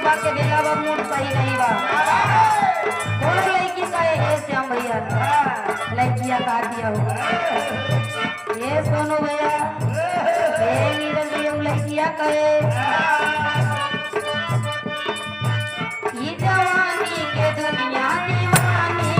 बा के बेला बा मूड सही नहीं बा। कौन लड़की कहे हे श्याम भैया लड़किया का दिया हो ये सोनू भैया हे नीरज भैया लड़किया कहे ये जवानी के दुनिया दीवानी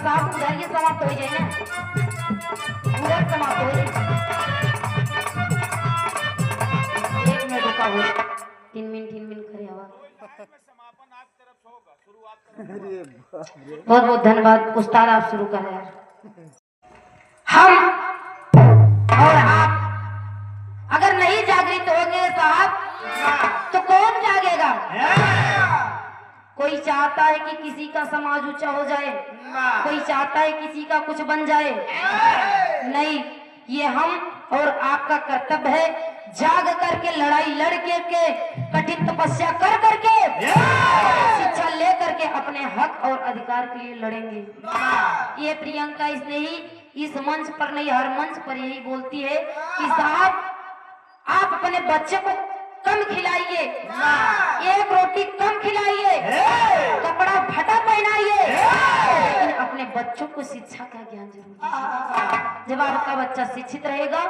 साफ उधर ये समाप्त हो जाए उधर समाप्त हो जाए 1 मिनट रुका हो 3 मिनट खड़े हवा बहुत बहुत धन्यवाद उस्ताद आप शुरू कर रहे हैं। हम और आप अगर नहीं जागृत होंगे साहब तो कौन जागेगा। कोई चाहता है कि किसी का समाज ऊंचा हो जाए कोई चाहता है किसी का कुछ बन जाए नहीं ये हम और आपका कर्तव्य है जाग करके लड़ाई लड़ के कठिन तपस्या कर करके शिक्षा ले करके अपने हक और अधिकार के लिए लड़ेंगे। ये प्रियंका इसने ही इस मंच पर नहीं हर मंच पर यही बोलती है कि साहब आप अपने बच्चे को कम खिलाइए 1 रोटी कम खिलाइए कपड़ा फटा पहनाइए लेकिन अपने बच्चों को शिक्षा का ज्ञान जरूर दीजिए। जब आपका बच्चा शिक्षित रहेगा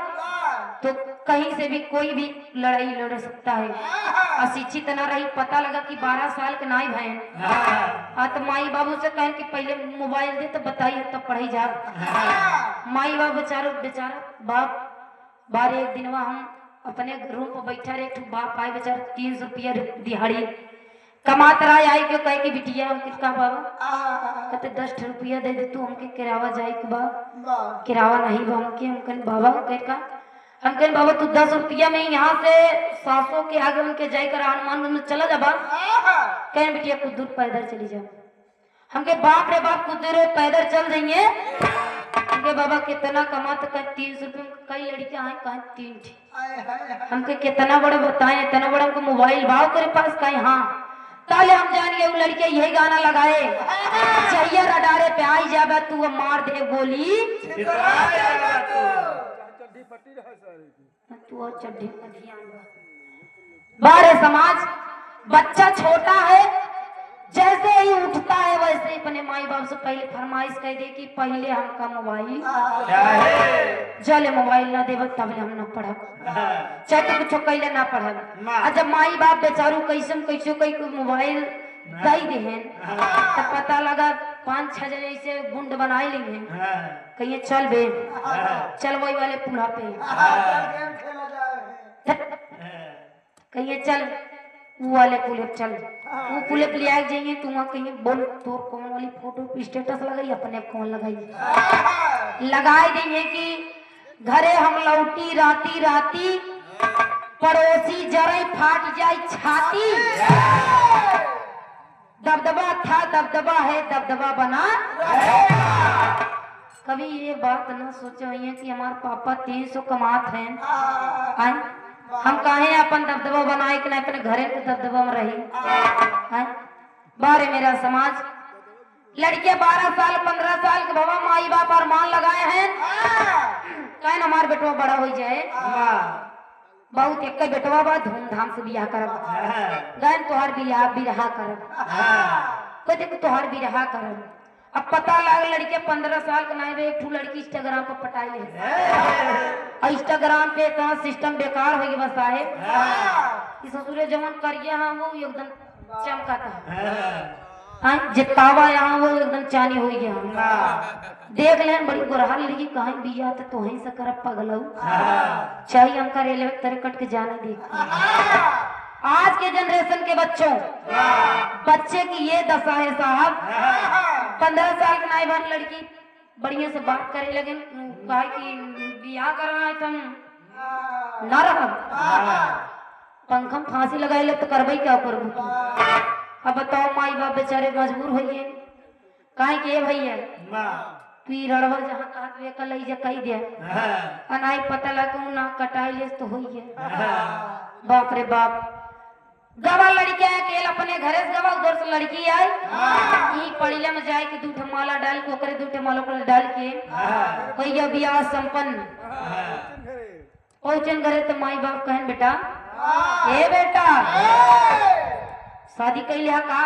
तो कहीं से भी कोई भी लड़ाई लड़ सकता है। अशिक्षित न रही पता लगा कि 12 साल के नाई बहन तो माई बाबू से कहें कि पहले मोबाइल दे तो बताइए तब पढ़ाई जा माई बाबू बेचारा बाप 12 दिन हम अपने रूम पर बैठा रहे बाप आए बेचारा 300 रुपया दिहाड़ी कमात रहा आई क्यों कहे कि बिटिया हम कितना बाबा कहते 10 रुपया दे दे तू हमके किरावा जाए के बा किरावा नहीं बा हमके बाबा कहे बाबा तू 10 रुपया में यहाँ से 700 के आगे उनके जाकर हनुमान में चला जा बा कहे बिटिया कुछ दूर पैदल चली जा हमके बाप रे बाप कुछ दूर पैदल चल जाएंगे हमके बाबा कितना कमा तो कहे 300 रुपये कई लड़कियां हैं कहे 3 हमके कितना बड़ा बताए इतना बड़ा हमको मोबाइल भाव करे पास कहे हाँ ताले हम जान गए लड़के यही गाना लगाए चाहिए रडारे पे आई जाबे तू मार दे गोली तू चड्ढी बारे समाज बच्चा छोटा है जैसे ही उठता है वैसे ही अपने माई बाप से पहले फरमाइश कह दे कि पहले हमका मोबाइल जले मोबाइल ना देव तब हम न पढ़ब चाहे तो कुछ कहले ना पढ़ब जब माई बाप बेचारू कैसे कई मोबाइल दे दे तो पता लगा 5-6 जने ऐसे गुंड बनाए लेंगे कहिए चल बे चल वही वाले पुला पे कहिए चल वो वाले पुले चल वो पुले पे ले आ जाएंगे तू वहाँ कहीं बोल तोर कौन वाली फोटो स्टेटस लगाई अपने कौन लगाई लगाए देंगे कि घरे हम लौटी राती पड़ोसी जरे फाट जाए छाती दबदबा था दबदबा है दबदबा बना कभी ये बात ना सोचा है कि हमारे पापा 300 कमात हैं हम कहे अपन दबदबा बनाए कि नहीं अपने घरे के दबदबा में रही बारे मेरा समाज लड़कियां 12 साल 15 साल के बाबा माई बाप अरमान लगाए हैं कहे हमारे बेटवा बड़ा हो जाए बहुत एक बेटवा बा धूमधाम से बियाह करब गैन तोहर बिरहा करब कोई देख तोहर बिरहा करब। अब पता लग लड़के 15 साल का नहीं एक लड़की इंस्टाग्राम पर पटाई ले इंस्टाग्राम पे इतना सिस्टम बेकार हो गया साहेब ससुरे जवन करिए हाँ वो एकदम चमकाता जितावा यहाँ वो एकदम चानी हो गया देख ले बड़ी गुरहाल लड़की कहीं बिया तो तोहीं से कर पगलऊ चाहिए हम रेलवे तरह कट के जाने देख आज के जनरेशन के बच्चे की ये दशा है साहब 15 साल की नाई बहन लड़की बढ़िया से बात करे लगे कहा कि बियाह करना है तुम न रहा पंखम फांसी लगाए लग तो करवाई क्या कर अब बताओ माई बाप बेचारे मजबूर हो गए कहे के भैया तू रड़वा जहाँ कहा तुझे कल जा कही दे अनाई पता लगा ना कटाई ले तो हो बाप रे बाप गवा लड़की आए केल अपने घरे से गवा उधर से लड़की आई ई पड़ीला में जाए के दूठे माला डाल के ओकरे दूठे माला पर डाल के भैया बियाह संपन्न पहुंचन घरे तो माई बाप कहन बेटा ए बेटा शादी कैले हा का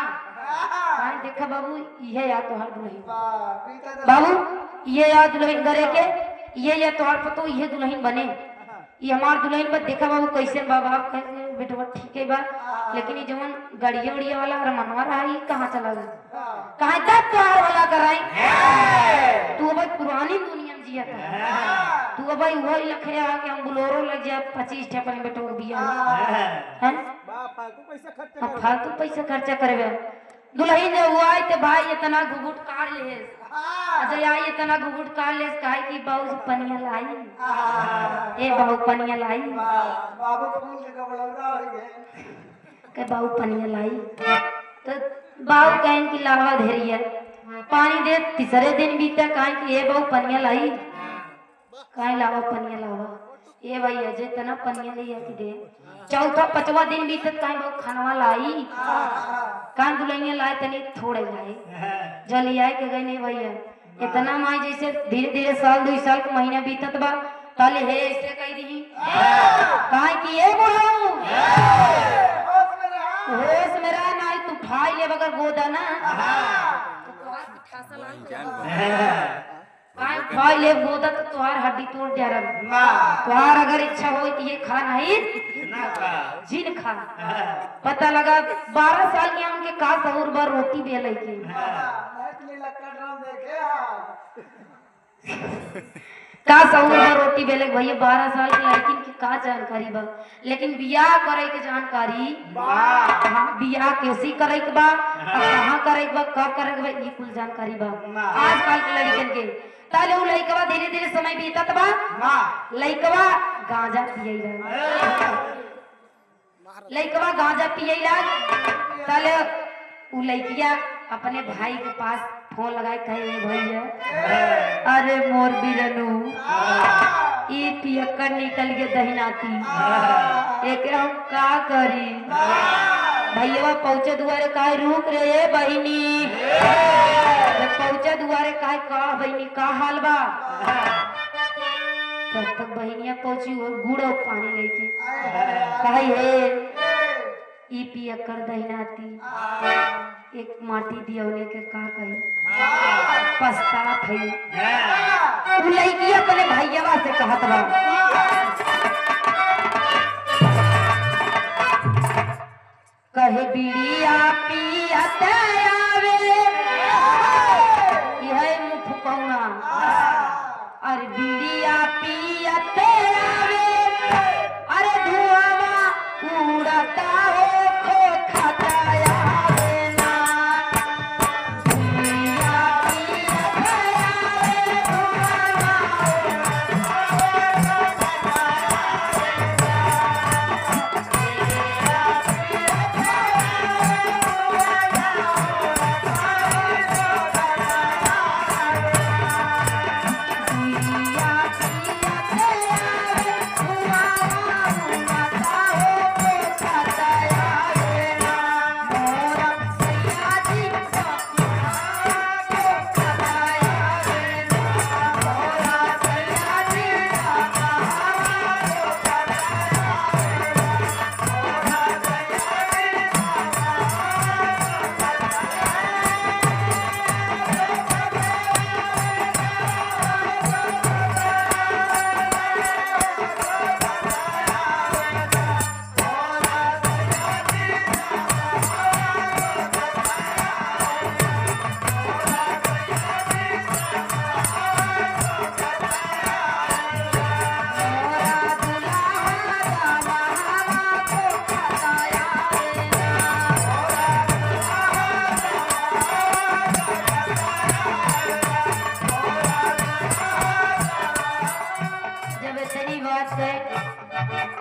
देखा बाबू ये याद तोहार दुल्हन बाबू ये याद दुल्हन घरे के ये तोहार पतो ये दुल्हन बने ये हमार दुल्हन पर देखा बाबू कैसे बाबा बेटा ठीक है बा लेकिन ये जवन गड़िया उड़िया वाला और मनवा रहा है कहाँ चला गया कहाँ तक तोहार वाला कराई तू भाई पुरानी दुनिया में जिया था तू भाई वही लखे आ कि हम बुलोरो लग जाए 25 टे अपने बेटो बिया हैं फालतू पैसा खर्चा करबे दुल्हन जब हुआ तो भाई इतना घुघुट काट ले अजय आई इतना घुघुट काट ले काहे की बाबू से पनिया लाई ए बाबू पनिया लाई बाबू फूल के कबड़ौरा हो गए के बाबू पनिया लाई तो बाबू कहन की लावा धेरिया पानी दे तीसरे दिन बीता काहे की ए बाबू पनिया लाई काहे लावा पनिया लावा ए भाई अजय तना पनिया ले आती दे चौथा पांचवा दिन बीतत काहे बाबू खानवा लाई कान दुल्हनिया लाए तनी थोड़े लाए जल्दी आए के गए नहीं भैया इतना माई जैसे धीरे धीरे साल 2 साल का महीना बीतत बा ताले हे ऐसे कह दी काहे की ए बोलाऊ होश मेरा नाई तू खाई ले बगर गोदा ना खाई ले गोदा तो तुहार हड्डी तोड़ जा रहा तुहार अगर इच्छा हो तो ये खा नहीं जिन खा पता लगा 12 साल की हमके का सहूर बार रोटी बेले के का सहूर बार रोटी बेले भैया 12 साल की लड़की की का जानकारी बा लेकिन बियाह करे के जानकारी बियाह कैसी करे के बा कहाँ करे के बा कब करे के बा ये कुल जानकारी बा आजकल के लड़कियन के ताले उ लइकवा धीरे धीरे समय बीतत बा लइकवा गांजा पियैला लइकवा गांजा पियैला ताले उ लइकिया अपने भाई के पास फोन लगाए कहे भैया अरे मोर बिरनु ई पियक्कर निकल के दहिनाती एक हम का करी भैया पहुंचे दुआरे काहे रुक रे बहिनी पहुंचे दुआरे काहे का बहिनी का हाल बा तब तक बहिनिया पहुंची वो गुड़ और पानी लेके काहे हे ई पियक्कर दहिनाती एक माटी दियौले के का कही पछतात है उ लइकी अपने भैयावा से कहत बा कहे बीड़िया पियत आवे यह मुठ पौना अरे बीड़िया पियत आवे अरे धुआं उड़ता हो खो खटाया Yeah.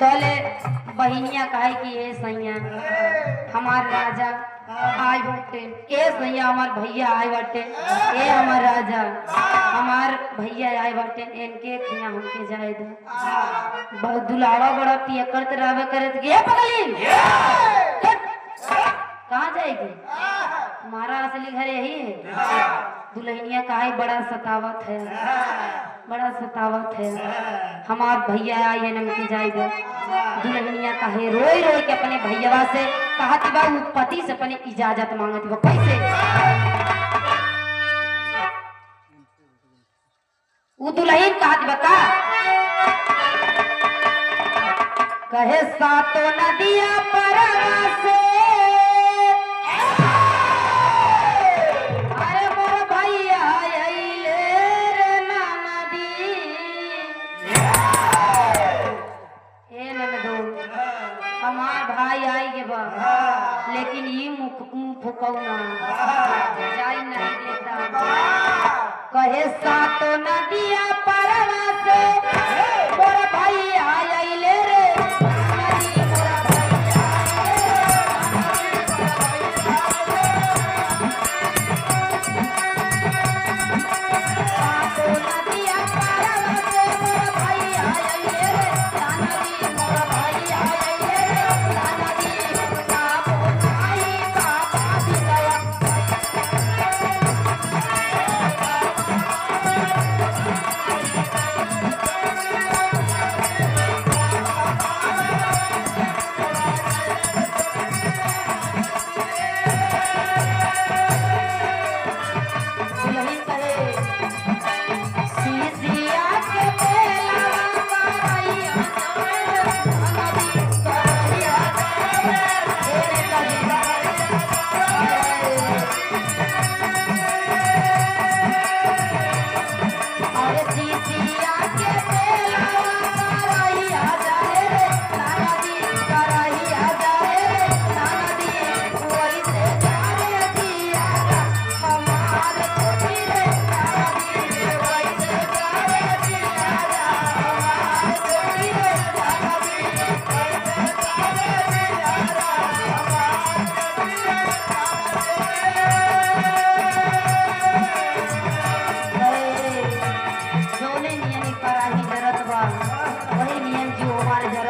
कहले बहिनिया कहे कि ए सैया हमार राजा आय बटे, ए सैया हमार भैया आय बटे, ए हमार राजा हमार भैया आय बटे, इनके खिया हमके जाए दो। बहुत दुलावा बड़ा पिया करते रहबे करत गे पगली कहाँ जाएगी? तुम्हारा असली घर यही है। दुल्हनिया काहे बड़ा सतावत है, बड़ा सतावत है। हमार भैया आए नमके जाएगा। दुल्हनिया काहे रोई रोई के अपने भैया से कहा कि बा पति से अपने इजाजत मांगत बा। कैसे? वो दुल्हन कहा कि बता कहे सातो नदिया परवा से लेकिन ये मुंह फुकौना जाई नहीं देता। कहे सातो नदिया परवा से मोर भाई आइले रे नदी सातो नदिया परवा से मोर भाई आइले रे नदी मोर भाई आइले रे नदी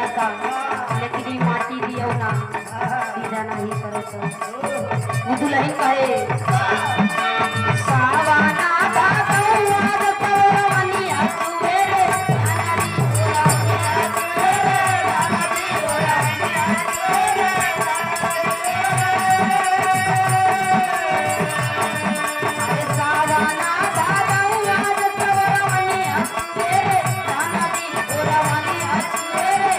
लेकिन माटी दियो ना सीधा नहीं करत। दुल्हन कहे सावाना भागवाद तोरवनिया सुवेरे सावाना भागवाद तोरवनिया सुवेरे नदी तोरवनिया सुवेरे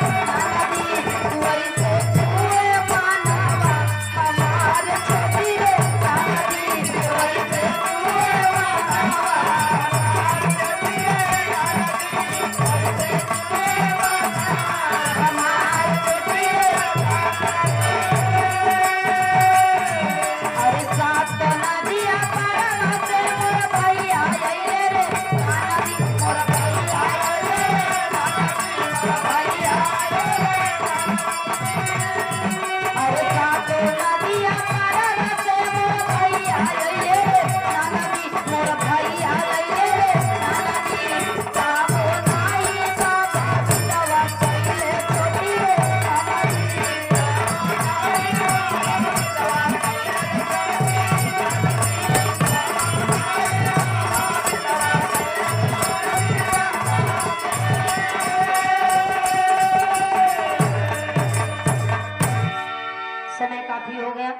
समय काफी हो गया।